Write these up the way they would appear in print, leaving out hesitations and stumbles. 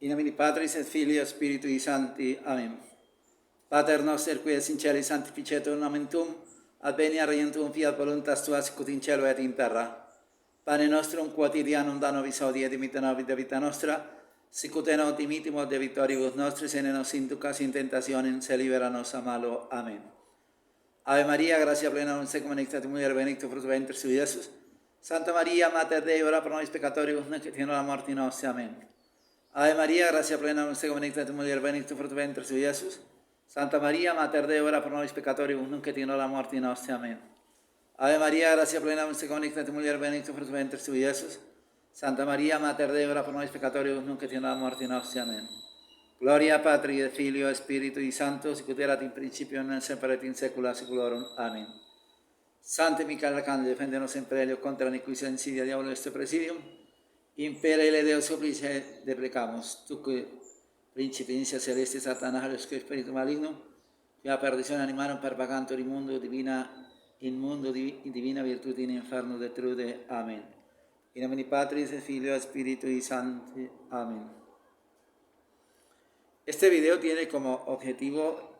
In nomine Patris et Filii et Spiritui Sancti. Amen. Pater noster, qui es in cieli, sanctificetur nomen tuum, adveniat regnum fiat voluntas tua sicut in cielo et in terra. Pane nostrum quotidianum da nobis hodie, et dimitte nobis debita nostra, sicut et nos dimittimus debitoribus nostris, et ne nos inducas in tentationem, se libera nos a malo. Amen. Ave Maria, gratia plena, tecum benedicta mulieris, benedictus fructus ventris tui, Iesus. Santa Maria, Mater Dei, ora pro nobis peccatoribus, nunc et in hora mortis nostre. Amen. Ave Maria, gratia plena, tecum benedicta mulieris, benedictus fructus ventris tui, Iesus. Santa Maria, Mater Dei, ora pro nobis peccatoribus, nunc et in hora mortis nostre. Amen. Ave Maria, gratia plena, tecum benedicta mulieris, benedictus fructus ventris tui, Iesus. Santa Maria, Mater Dei, ora pro nobis peccatoribus, nunc et in hora mortis nostre. Amen. Gloria Patri et Filio et Spiritui Sancto, sicut erat in principio, nunc et semper et in saecula saeculorum. Amen. Sancte Michael Arcangelo, defende-nos sempre Elio contra iniquitia insidia diabolo est presidium. Impere le Deus supplice deprecamus. Tuque principicia celeste Satanás, los que espíritu maligno, quia perdizione animarum per vagantur immundo divina virtute in inferno detrude. Amen. In nomine Patris et Filio et Spiritui Sancti. Amen. Este video tiene como objetivo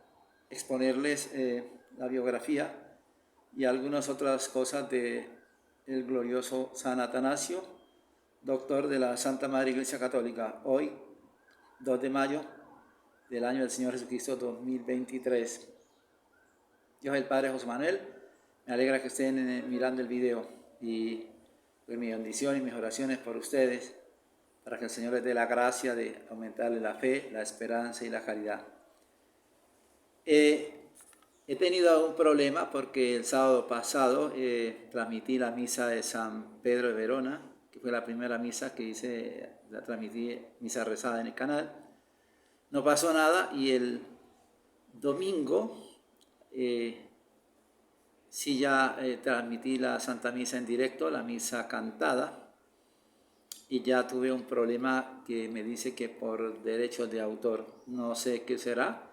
exponerles la biografía y algunas otras cosas de el glorioso San Atanasio, doctor de la Santa Madre Iglesia Católica, hoy 2 de mayo del año del Señor Jesucristo 2023. Dios el Padre José Manuel, me alegra que estén mirando el video y pues mi bendición y mis oraciones por ustedes, para que el Señor les dé la gracia de aumentarle la fe, la esperanza y la caridad. He tenido un problema porque el sábado pasado transmití la misa de San Pedro de Verona, que fue la primera misa que hice, la transmití, misa rezada en el canal. No pasó nada y el domingo sí ya transmití la Santa Misa en directo, la misa cantada. Y ya tuve un problema que me dice que por derechos de autor, no sé qué será,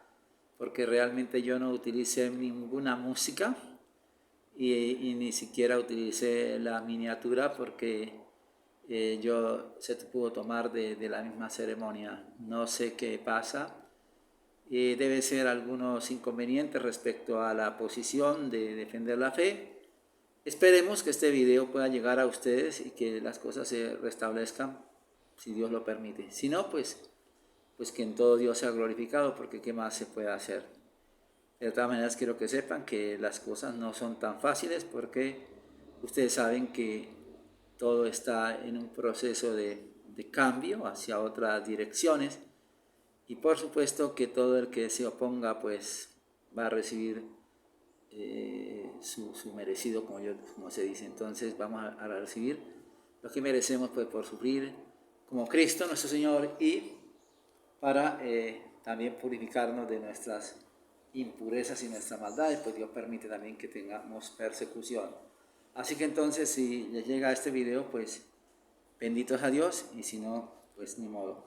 porque realmente yo no utilicé ninguna música y ni siquiera utilicé la miniatura porque se pudo tomar de la misma ceremonia. No sé qué pasa, debe ser algunos inconvenientes respecto a la posición de defender la fe. Esperemos que este video pueda llegar a ustedes y que las cosas se restablezcan, si Dios lo permite. Si no, pues que en todo Dios sea glorificado, porque ¿qué más se puede hacer? De todas maneras, quiero que sepan que las cosas no son tan fáciles, porque ustedes saben que todo está en un proceso de cambio hacia otras direcciones. Y por supuesto que todo el que se oponga, pues va a recibir su merecido, como se dice. Entonces vamos a recibir lo que merecemos, pues, por sufrir como Cristo nuestro Señor, y para también purificarnos de nuestras impurezas y nuestras maldades, pues Dios permite también que tengamos persecución. Así que entonces, si les llega este video, pues benditos a Dios, y si no, pues ni modo.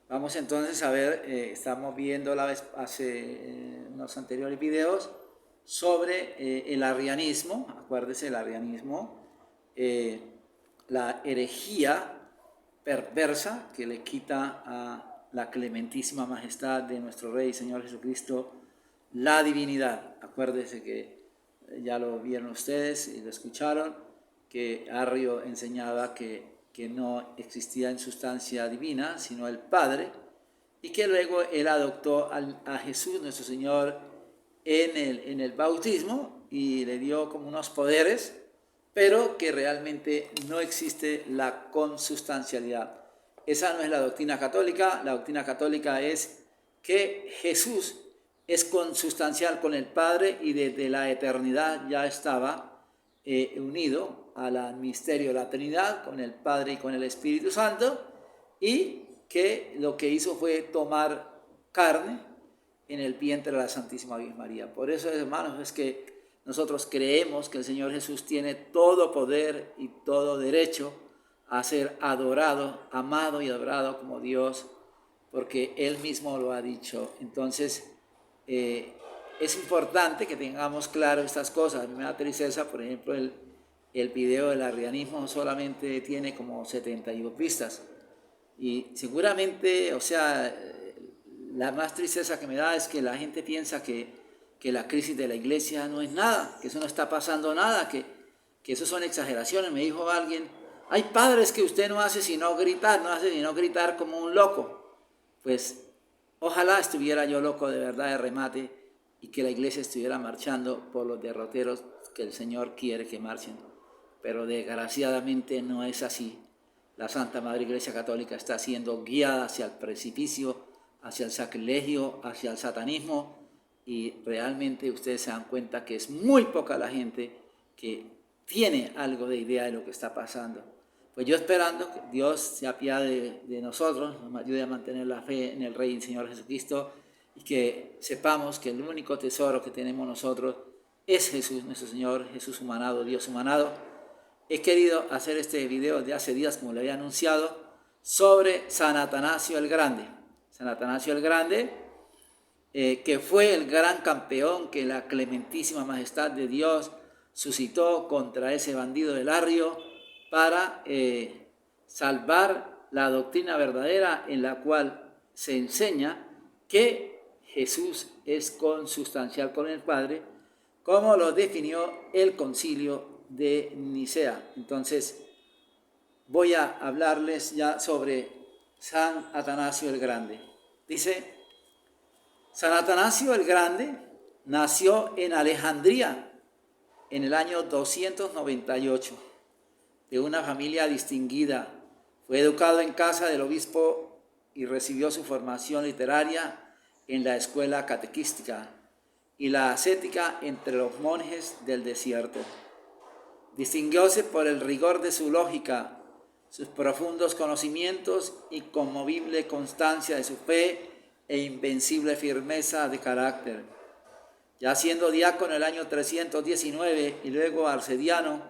Vamos entonces a ver, estamos viendo hace unos anteriores videos sobre el arrianismo. Acuérdense, el arrianismo, la herejía perversa que le quita a la clementísima majestad de nuestro Rey y Señor Jesucristo la divinidad. Acuérdense que ya lo vieron ustedes y lo escucharon, que Arrio enseñaba que no existía en sustancia divina, sino el Padre, y que luego él adoptó a Jesús, nuestro Señor, en el bautismo, y le dio como unos poderes, pero que realmente no existe la consustancialidad. Esa no es la doctrina católica. La doctrina católica es que Jesús es consustancial con el Padre y desde la eternidad ya estaba unido al misterio de la Trinidad, con el Padre y con el Espíritu Santo, y que lo que hizo fue tomar carne en el vientre de la Santísima Virgen María. Por eso, hermanos, es que nosotros creemos que el Señor Jesús tiene todo poder y todo derecho a ser adorado, amado y adorado como Dios, porque Él mismo lo ha dicho. Entonces, es importante que tengamos claro estas cosas. A mí me da tristeza, por ejemplo, el video del arrianismo solamente tiene como 72 vistas. Y seguramente, o sea, la más tristeza que me da es que la gente piensa que la crisis de la iglesia no es nada, que eso no está pasando nada, que eso son exageraciones. Me dijo alguien, hay padres que usted no hace sino gritar, no hace sino gritar como un loco. Pues ojalá estuviera yo loco de verdad de remate y que la iglesia estuviera marchando por los derroteros que el Señor quiere que marchen. Pero desgraciadamente no es así. La Santa Madre Iglesia Católica está siendo guiada hacia el precipicio, hacia el sacrilegio, hacia el satanismo, y realmente ustedes se dan cuenta que es muy poca la gente que tiene algo de idea de lo que está pasando. Pues yo esperando que Dios se apiade de nosotros, nos ayude a mantener la fe en el Rey y Señor Jesucristo, y que sepamos que el único tesoro que tenemos nosotros es Jesús, nuestro Señor, Jesús humanado, Dios humanado. He querido hacer este video de hace días, como le había anunciado, sobre San Atanasio el Grande. San Atanasio el Grande, que fue el gran campeón que la clementísima majestad de Dios suscitó contra ese bandido de Lario para salvar la doctrina verdadera en la cual se enseña que Jesús es consustancial con el Padre, como lo definió el concilio de Nicea. Entonces voy a hablarles ya sobre San Atanasio el Grande. Dice, San Atanasio el Grande nació en Alejandría en el año 298, de una familia distinguida. Fue educado en casa del obispo y recibió su formación literaria en la escuela catequística y la ascética entre los monjes del desierto. Distinguióse por el rigor de su lógica, sus profundos conocimientos y conmovible constancia de su fe e invencible firmeza de carácter. Ya siendo diácono en el año 319 y luego arcediano,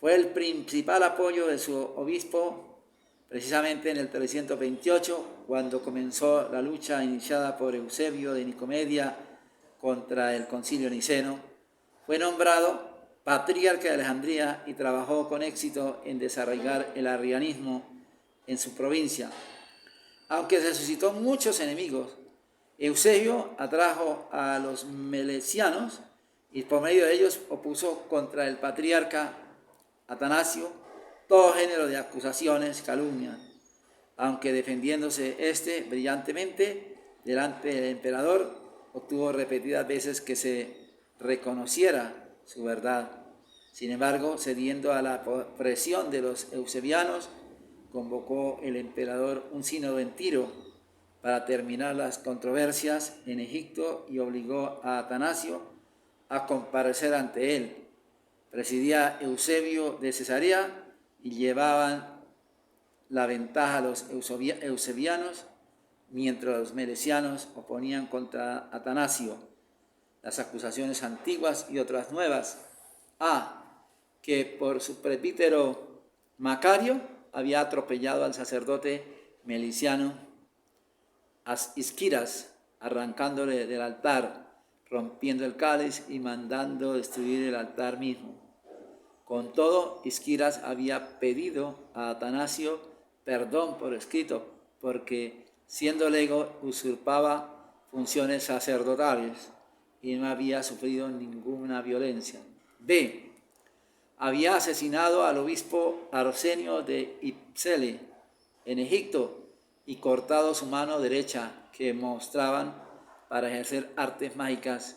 fue el principal apoyo de su obispo, precisamente en el 328, cuando comenzó la lucha iniciada por Eusebio de Nicomedia contra el concilio niceno. Fue nombrado patriarca de Alejandría y trabajó con éxito en desarraigar el arrianismo en su provincia. Aunque se suscitó muchos enemigos, Eusebio atrajo a los melecianos y por medio de ellos opuso contra el patriarca Atanasio todo género de acusaciones, calumnias, aunque defendiéndose brillantemente delante del emperador, obtuvo repetidas veces que se reconociera su verdad. Sin embargo, cediendo a la presión de los eusebianos, convocó el emperador un sínodo en Tiro para terminar las controversias en Egipto y obligó a Atanasio a comparecer ante él. Presidía Eusebio de Cesarea y llevaban la ventaja a los eusebianos, mientras los melecianos oponían contra Atanasio las acusaciones antiguas y otras nuevas. Que por su presbítero Macario había atropellado al sacerdote meliciano Isquiras, arrancándole del altar, rompiendo el cáliz y mandando destruir el altar mismo. Con todo, Isquiras había pedido a Atanasio perdón por escrito, porque siendo lego usurpaba funciones sacerdotales y no había sufrido ninguna violencia. Había asesinado al obispo Arsenio de Ipsele en Egipto y cortado su mano derecha, que mostraban para ejercer artes mágicas.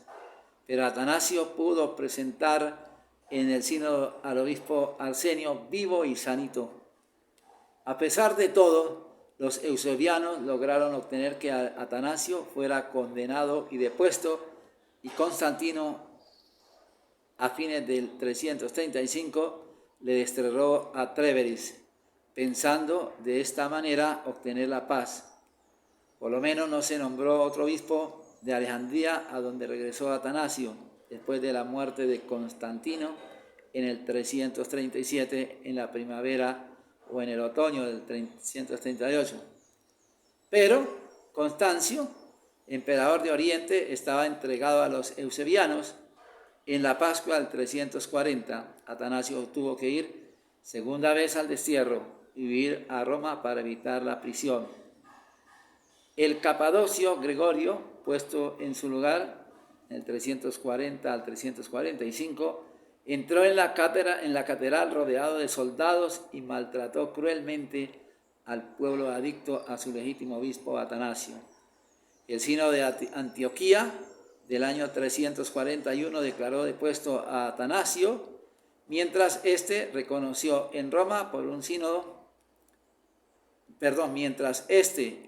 Pero Atanasio pudo presentar en el sínodo al obispo Arsenio vivo y sanito. A pesar de todo, los eusebianos lograron obtener que Atanasio fuera condenado y depuesto, y Constantino, a fines del 335, le desterró a Tréveris, pensando de esta manera obtener la paz. Por lo menos no se nombró otro obispo de Alejandría, a donde regresó Atanasio después de la muerte de Constantino en el 337, en la primavera o en el otoño del 338. Pero Constancio, emperador de Oriente, estaba entregado a los eusebianos. En la Pascua del 340, Atanasio tuvo que ir segunda vez al destierro. y huir a Roma para evitar la prisión. El capadocio Gregorio, puesto en su lugar en el 340 al 345, entró en la catedral rodeado de soldados y maltrató cruelmente al pueblo adicto a su legítimo obispo Atanasio. El sínodo de Antioquía del año 341 declaró depuesto a Atanasio, mientras este reconoció en Roma por un sínodo,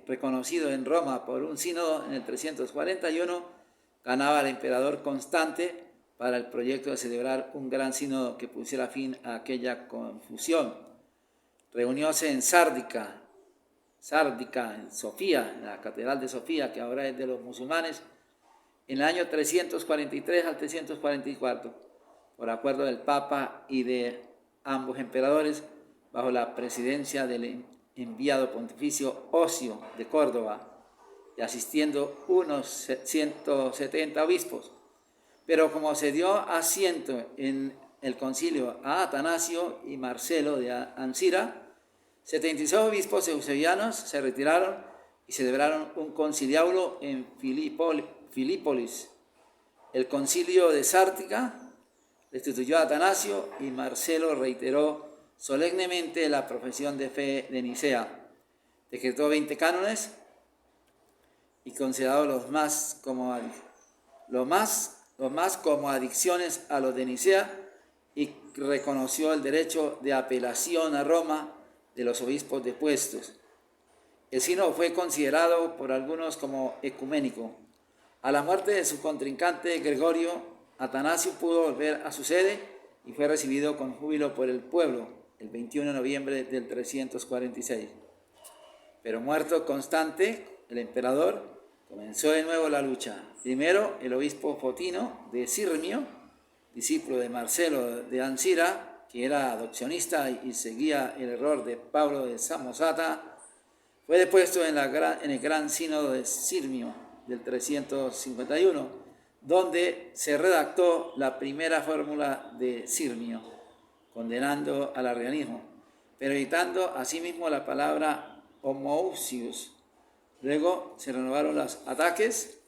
reconocido en Roma por un sínodo en el 341, ganaba al emperador Constante para el proyecto de celebrar un gran sínodo que pusiera fin a aquella confusión. Reunióse en Sárdica, en Sofía, en la catedral de Sofía, que ahora es de los musulmanes, en el año 343 al 344, por acuerdo del Papa y de ambos emperadores, bajo la presidencia del enviado pontificio Osio de Córdoba, y asistiendo unos 170 obispos. Pero como se dio asiento en el concilio a Atanasio y Marcelo de Ancira, 76 obispos eusebianos se retiraron y celebraron un conciliábulo en Filípolis. El concilio de Sártica restituyó a Atanasio y Marcelo reiteró solemnemente la profesión de fe de Nicea. Decretó 20 cánones y consideró los más como adicciones a los de Nicea, y reconoció el derecho de apelación a Roma de los obispos depuestos. El sínodo fue considerado por algunos como ecuménico. A la muerte de su contrincante Gregorio, Atanasio pudo volver a su sede y fue recibido con júbilo por el pueblo el 21 de noviembre del 346. Pero muerto Constante, el emperador, comenzó de nuevo la lucha. Primero, el obispo Fotino de Sirmio, discípulo de Marcelo de Ancira, que era adopcionista y seguía el error de Pablo de Samosata, fue depuesto en el gran sínodo de Sirmio del 351, donde se redactó la primera fórmula de Sirmio, condenando al arrianismo, pero evitando asimismo la palabra homoousios. Luego se renovaron los ataques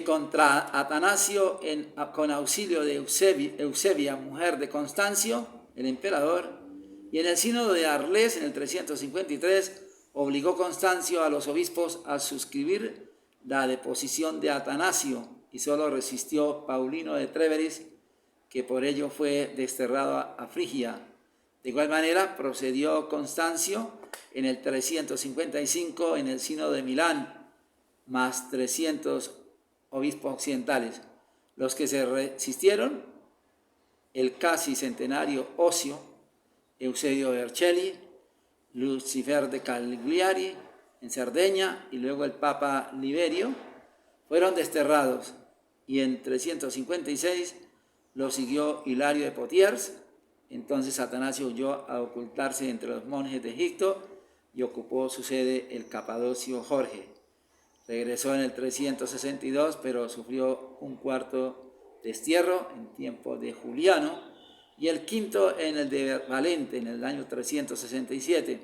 contra Atanasio con auxilio de Eusebia, mujer de Constancio, el emperador, y en el sínodo de Arles en el 353 obligó Constancio a los obispos a suscribir la deposición de Atanasio, y solo resistió Paulino de Tréveris, que por ello fue desterrado a Frigia. De igual manera procedió Constancio en el 355 en el sínodo de Milán, más 300 obispos occidentales. Los que se resistieron, el casi centenario Osio, Eusebio Vercelli, Lucifer de Cagliari en Cerdeña y luego el Papa Liberio, fueron desterrados, y en 356 lo siguió Hilario de Poitiers. Entonces Atanasio huyó a ocultarse entre los monjes de Egipto y ocupó su sede el capadocio Jorge. Regresó en el 362, pero sufrió un cuarto destierro en tiempo de Juliano y el quinto en el de Valente en el año 367.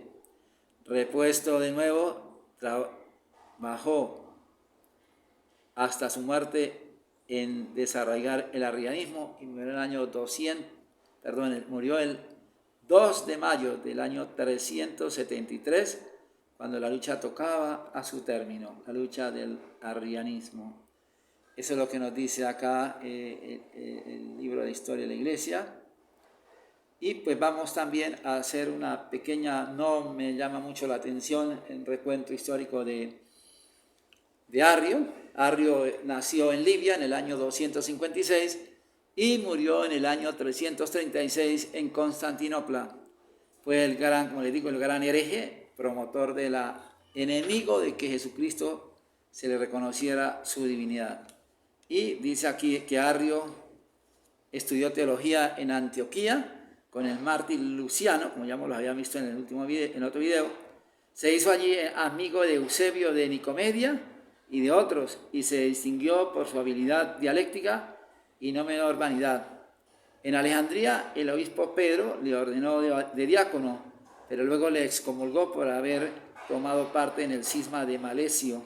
Repuesto de nuevo, trabajó hasta su muerte en desarraigar el arrianismo y murió el 2 de mayo del año 373, cuando la lucha tocaba a su término, la lucha del arrianismo. Eso es lo que nos dice acá el libro de Historia de la Iglesia. Y pues vamos también a hacer una pequeña, no me llama mucho la atención, el recuento histórico de Arrio. Arrio nació en Libia en el año 256 y murió en el año 336 en Constantinopla. Fue el gran, como les digo, el gran hereje, promotor de enemigo de que Jesucristo se le reconociera su divinidad. Y dice aquí que Arrio estudió teología en Antioquía con el mártir Luciano, como ya lo habíamos visto en otro video. Se hizo allí amigo de Eusebio de Nicomedia y de otros, y se distinguió por su habilidad dialéctica y no menor vanidad. En Alejandría el obispo Pedro le ordenó de diácono, pero luego le excomulgó por haber tomado parte en el cisma de Melesio.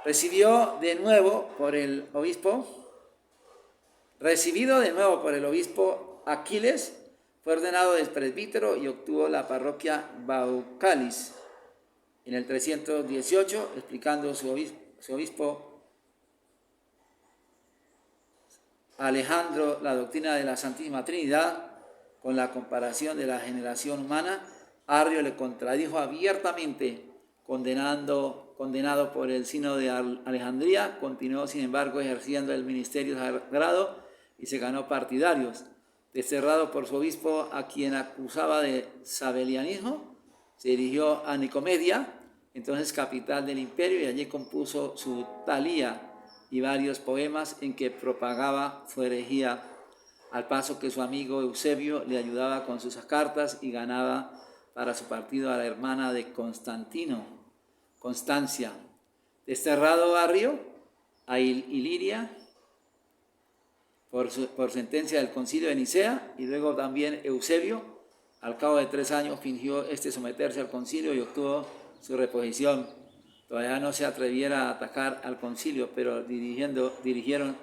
Recibido de nuevo por el obispo Aquiles, fue ordenado de presbítero y obtuvo la parroquia Baucalis en el 318, explicando su obispo Alejandro la doctrina de la Santísima Trinidad con la comparación de la generación humana. Arrio le contradijo abiertamente, condenado por el Sínodo de Alejandría. Continuó, sin embargo, ejerciendo el ministerio sagrado y se ganó partidarios. Desterrado por su obispo, a quien acusaba de sabelianismo, se dirigió a Nicomedia, entonces capital del imperio, y allí compuso su Talía y varios poemas en que propagaba su herejía, al paso que su amigo Eusebio le ayudaba con sus cartas y ganaba para su partido a la hermana de Constancia. Desterrado Arrio a Iliria por sentencia del concilio de Nicea, y luego también Eusebio, al cabo de 3 años, fingió someterse al concilio y obtuvo su reposición. Todavía no se atreviera a atacar al concilio, pero dirigieron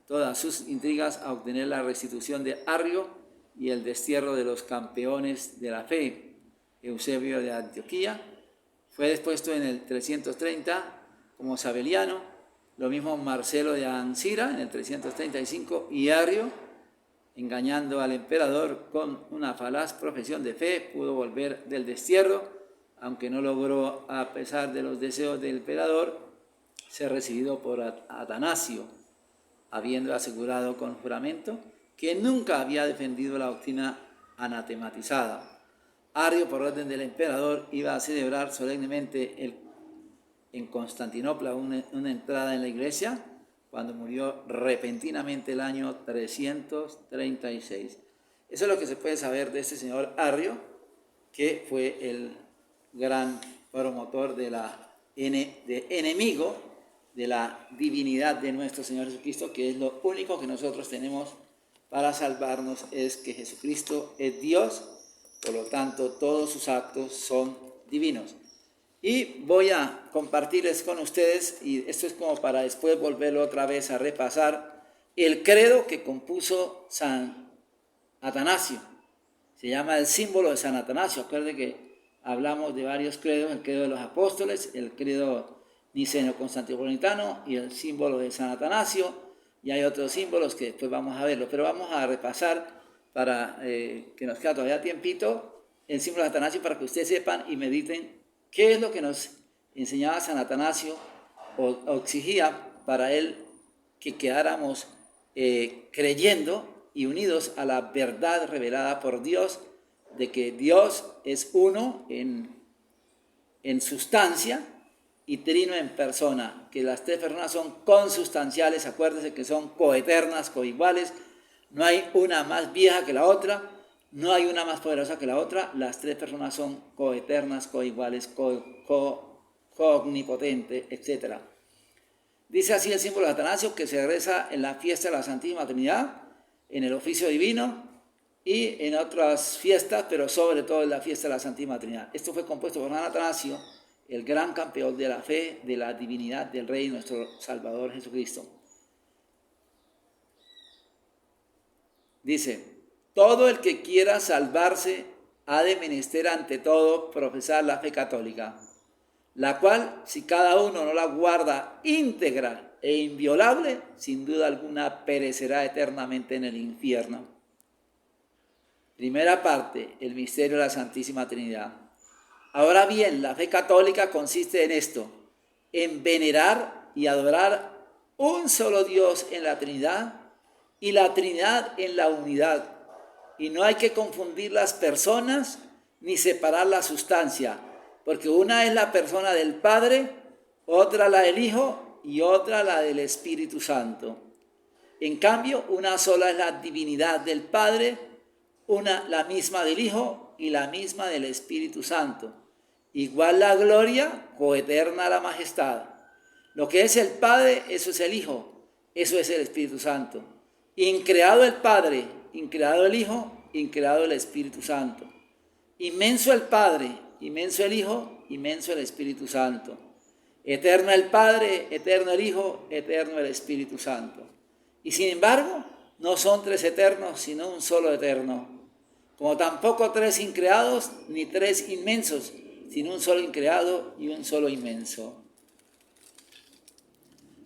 todas sus intrigas a obtener la restitución de Arrio y el destierro de los campeones de la fe. Eusebio de Antioquía fue depuesto en el 330 como sabeliano, lo mismo Marcelo de Ancira en el 335, y Arrio, engañando al emperador con una falaz profesión de fe, pudo volver del destierro, aunque no logró, a pesar de los deseos del emperador, ser recibido por Atanasio, habiendo asegurado con juramento que nunca había defendido la doctrina anatematizada. Arrio, por orden del emperador, iba a celebrar solemnemente en Constantinopla una entrada en la iglesia, cuando murió repentinamente el año 336. Eso es lo que se puede saber de este señor Arrio, que fue el gran promotor de enemigo de la divinidad de nuestro Señor Jesucristo, que es lo único que nosotros tenemos para salvarnos, es que Jesucristo es Dios, por lo tanto todos sus actos son divinos. Y voy a compartirles con ustedes, y esto es como para después volverlo otra vez a repasar, el credo que compuso San Atanasio. Se llama el símbolo de San Atanasio. Acuérdense que hablamos de varios credos: el credo de los apóstoles, el credo niceno-constantinopolitano y el símbolo de San Atanasio. Y hay otros símbolos que después vamos a verlo, pero vamos a repasar para que nos queda todavía tiempito el símbolo de Atanasio, para que ustedes sepan y mediten qué es lo que nos enseñaba San Atanasio o exigía para él que quedáramos creyendo y unidos a la verdad revelada por Dios, de que Dios es uno en sustancia y trino en persona, que las 3 personas son consustanciales. Acuérdense que son coeternas, coiguales, no hay una más vieja que la otra, no hay una más poderosa que la otra, las 3 personas son coeternas, coiguales, coomnipotentes, etc. Dice así el símbolo de Atanasio, que se reza en la fiesta de la Santísima Trinidad, en el oficio divino y en otras fiestas, pero sobre todo en la fiesta de la Santísima Trinidad. Esto fue compuesto por San Atanasio, el gran campeón de la fe, de la divinidad del Rey, nuestro Salvador Jesucristo. Dice: todo el que quiera salvarse ha de menester ante todo profesar la fe católica, la cual, si cada uno no la guarda íntegra e inviolable, sin duda alguna perecerá eternamente en el infierno. Primera parte: el misterio de la Santísima Trinidad. Ahora bien, la fe católica consiste en esto: en venerar y adorar un solo Dios en la Trinidad y la Trinidad en la unidad. Y no hay que confundir las personas ni separar la sustancia, porque una es la persona del Padre, otra la del Hijo y otra la del Espíritu Santo. En cambio, una sola es la divinidad del Padre, una la misma del Hijo y la misma del Espíritu Santo. Igual la gloria, coeterna la majestad. Lo que es el Padre, eso es el Hijo, eso es el Espíritu Santo. Increado el Padre, increado el Hijo, increado el Espíritu Santo. Inmenso el Padre, inmenso el Hijo, inmenso el Espíritu Santo. Eterno el Padre, eterno el Hijo, eterno el Espíritu Santo. Y sin embargo, no son tres eternos, sino un solo eterno. Como tampoco tres increados, ni tres inmensos, sino un solo increado y un solo inmenso.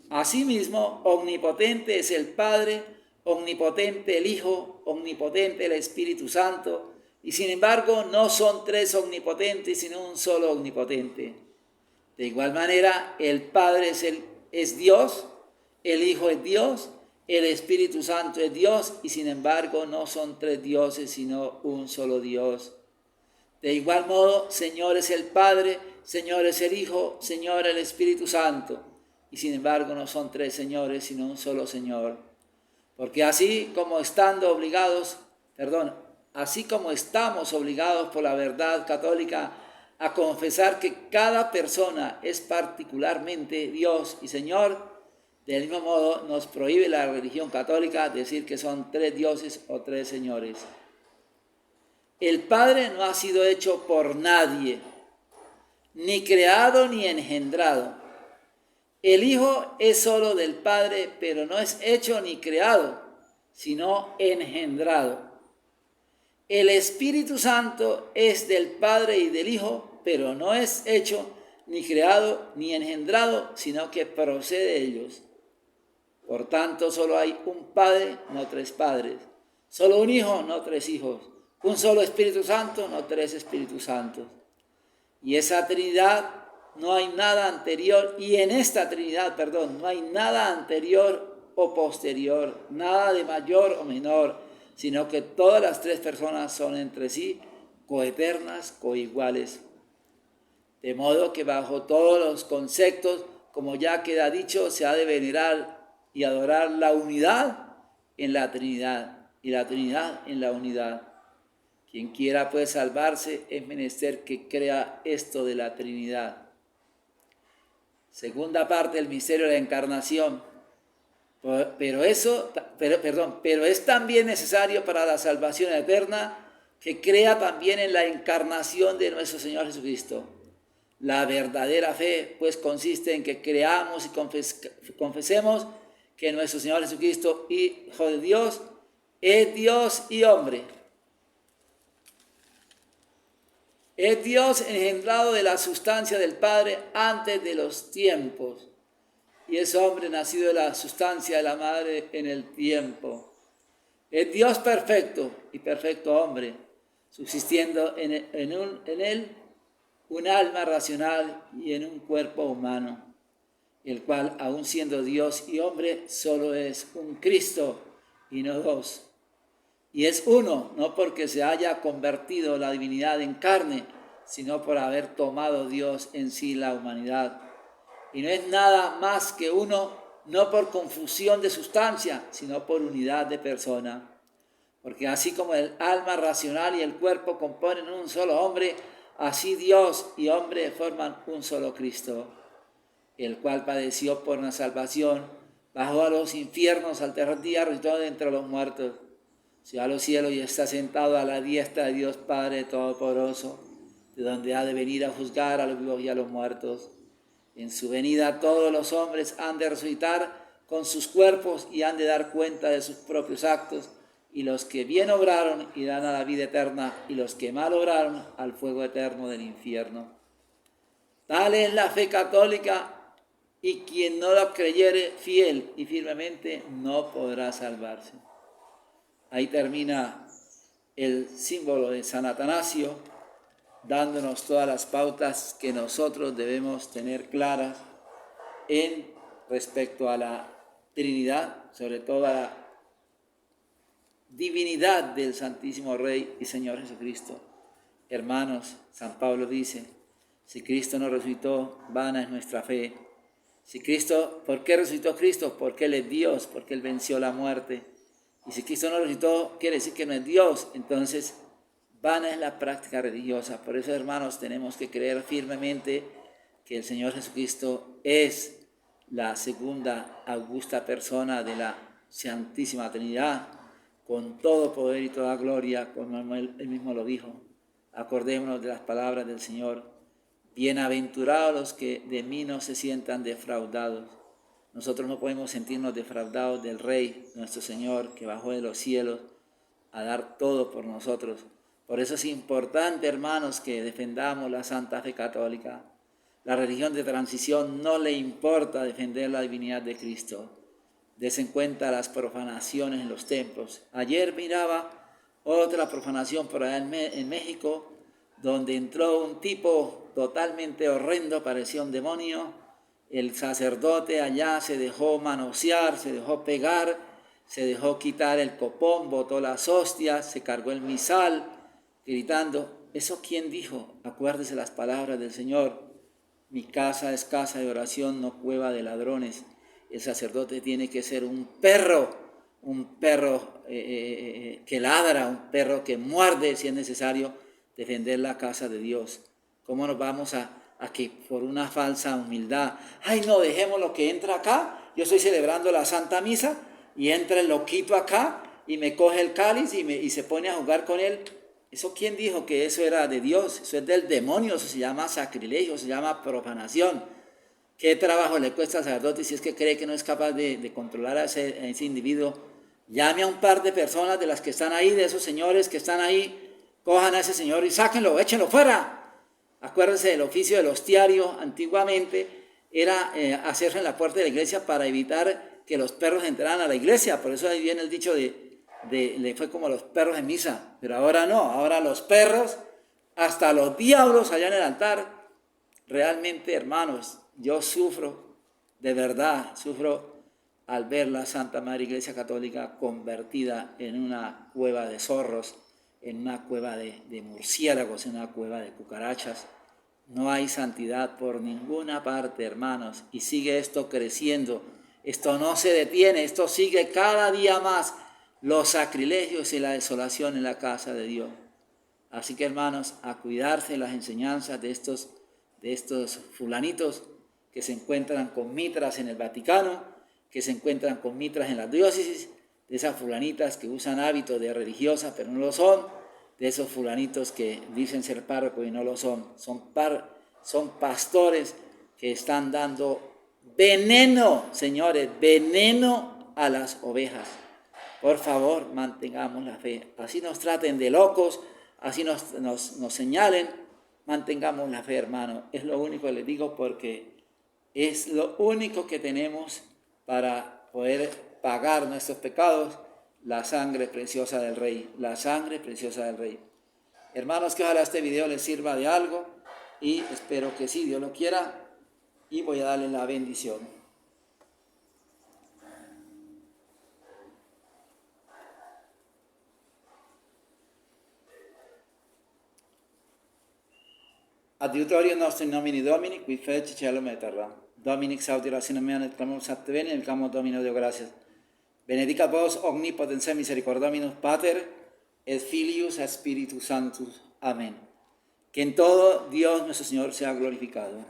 Asimismo, omnipotente es el Padre, omnipotente el Hijo, omnipotente el Espíritu Santo, y sin embargo no son tres omnipotentes, sino un solo omnipotente. De igual manera, el Padre es Dios, el Hijo es Dios, el Espíritu Santo es Dios, y sin embargo no son tres dioses, sino un solo Dios. De igual modo, Señor es el Padre, Señor es el Hijo, Señor el Espíritu Santo, y sin embargo no son tres señores, sino un solo Señor. Porque así como estamos obligados por la verdad católica a confesar que cada persona es particularmente Dios y Señor, del mismo modo nos prohíbe la religión católica decir que son tres dioses o tres señores. El Padre no ha sido hecho por nadie, ni creado ni engendrado. El Hijo es solo del Padre, pero no es hecho ni creado, sino engendrado. El Espíritu Santo es del Padre y del Hijo, pero no es hecho ni creado ni engendrado, sino que procede de ellos. Por tanto, solo hay un Padre, no tres padres. Solo un Hijo, no tres hijos. Un solo Espíritu Santo, no tres Espíritus Santos. Y esa Trinidad no hay nada anterior, y en esta Trinidad, no hay nada anterior o posterior, nada de mayor o menor, sino que todas las tres personas son entre sí coeternas, coiguales. De modo que bajo todos los conceptos, como ya queda dicho, se ha de venerar y adorar la unidad en la Trinidad y la Trinidad en la unidad. Quien quiera pues salvarse es menester que crea esto de la Trinidad. Segunda parte del misterio de la encarnación. Pero es también necesario para la salvación eterna que crea también en la encarnación de nuestro Señor Jesucristo. La verdadera fe pues consiste en que creamos y confesemos que nuestro Señor Jesucristo, Hijo de Dios, es Dios y hombre. Es Dios engendrado de la sustancia del Padre antes de los tiempos. Y es hombre nacido de la sustancia de la Madre en el tiempo. Es Dios perfecto y perfecto hombre, subsistiendo en él un alma racional y en un cuerpo humano, el cual, aun siendo Dios y hombre, solo es un Cristo y no dos. Y es uno, no porque se haya convertido la divinidad en carne, sino por haber tomado Dios en sí la humanidad. Y no es nada más que uno, no por confusión de sustancia, sino por unidad de persona. Porque así como el alma racional y el cuerpo componen un solo hombre, así Dios y hombre forman un solo Cristo, el cual padeció por la salvación, bajó a los infiernos al tercer día, resucitó de entre los muertos, subió a los cielos y está sentado a la diestra de Dios Padre Todopoderoso, de donde ha de venir a juzgar a los vivos y a los muertos. En su venida todos los hombres han de resucitar con sus cuerpos y han de dar cuenta de sus propios actos, y los que bien obraron irán a la vida eterna, y los que mal obraron al fuego eterno del infierno. Tal es la fe católica, y quien no la creyere fiel y firmemente no podrá salvarse. Ahí termina el símbolo de San Atanasio, dándonos todas las pautas que nosotros debemos tener claras en respecto a la Trinidad, sobre todo a la divinidad del Santísimo Rey y Señor Jesucristo. Hermanos, San Pablo dice, si Cristo no resucitó, vana es nuestra fe. ¿Por qué resucitó Cristo? Porque Él es Dios, porque Él venció la muerte. Y si Cristo no resucitó, quiere decir que no es Dios. Entonces, vana es la práctica religiosa. Por eso, hermanos, tenemos que creer firmemente que el Señor Jesucristo es la segunda augusta persona de la Santísima Trinidad, con todo poder y toda gloria, como Él mismo lo dijo. Acordémonos de las palabras del Señor. Bienaventurados los que de mí no se sientan defraudados. Nosotros no podemos sentirnos defraudados del Rey, nuestro Señor, que bajó de los cielos a dar todo por nosotros. Por eso es importante, hermanos, que defendamos la Santa Fe Católica. La religión de transición no le importa defender la divinidad de Cristo. Desen cuenta las profanaciones en los templos. Ayer miraba otra profanación por allá en México, donde entró un tipo totalmente horrendo, parecía un demonio. El sacerdote allá se dejó manosear, se dejó pegar, se dejó quitar el copón, botó las hostias, se cargó el misal, gritando. ¿Eso quién dijo? Acuérdese las palabras del Señor. Mi casa es casa de oración, no cueva de ladrones. El sacerdote tiene que ser un perro que ladra, un perro que muerde si es necesario defender la casa de Dios. ¿Cómo nos vamos a que por una falsa humildad, ay no, dejemos lo que entra acá, yo estoy celebrando la Santa Misa y entra el loquito acá y me coge el cáliz y se pone a jugar con él? ¿Eso quién dijo que eso era de Dios? Eso es del demonio, eso se llama sacrilegio, se llama profanación. ¿Qué trabajo le cuesta al sacerdote si es que cree que no es capaz de controlar a ese individuo? Llame a un par de personas de las que están ahí, de esos señores que están ahí, cojan a ese señor y sáquenlo, échenlo fuera. Acuérdense del oficio del hostiario. Antiguamente era hacerse en la puerta de la iglesia para evitar que los perros entraran a la iglesia. Por eso ahí viene el dicho le fue como los perros en misa. Pero ahora no, ahora los perros, hasta los diablos allá en el altar. Realmente, hermanos, yo sufro, de verdad, sufro al ver la Santa Madre Iglesia Católica convertida en una cueva de zorros, en una cueva de murciélagos, en una cueva de cucarachas. No hay santidad por ninguna parte, hermanos, y sigue esto creciendo. Esto no se detiene, esto sigue cada día más, los sacrilegios y la desolación en la casa de Dios. Así que, hermanos, a cuidarse las enseñanzas de estos fulanitos que se encuentran con mitras en el Vaticano, que se encuentran con mitras en las diócesis, de esas fulanitas que usan hábitos de religiosas pero no lo son, de esos fulanitos que dicen ser párrocos y no lo son. Son pastores que están dando veneno, señores, veneno a las ovejas. Por favor, mantengamos la fe. Así nos traten de locos, así nos señalen, mantengamos la fe, hermano. Es lo único que les digo, porque es lo único que tenemos para poder pagar nuestros pecados, la sangre preciosa del Rey, la sangre preciosa del Rey. Hermanos, que ojalá este video les sirva de algo y espero que sí, Dios lo quiera, y voy a darle la bendición. Adiutorio nostro in nomine Domini, qui feci cielo et terra. Domini exaudi racina mea et clamamus ad te veni, nel clamo Domino Deo gratias. Benedicat vos omnipotens et misericordominus Pater, et Filius et Spiritus Sanctus. Amén. Que en todo Dios nuestro Señor sea glorificado.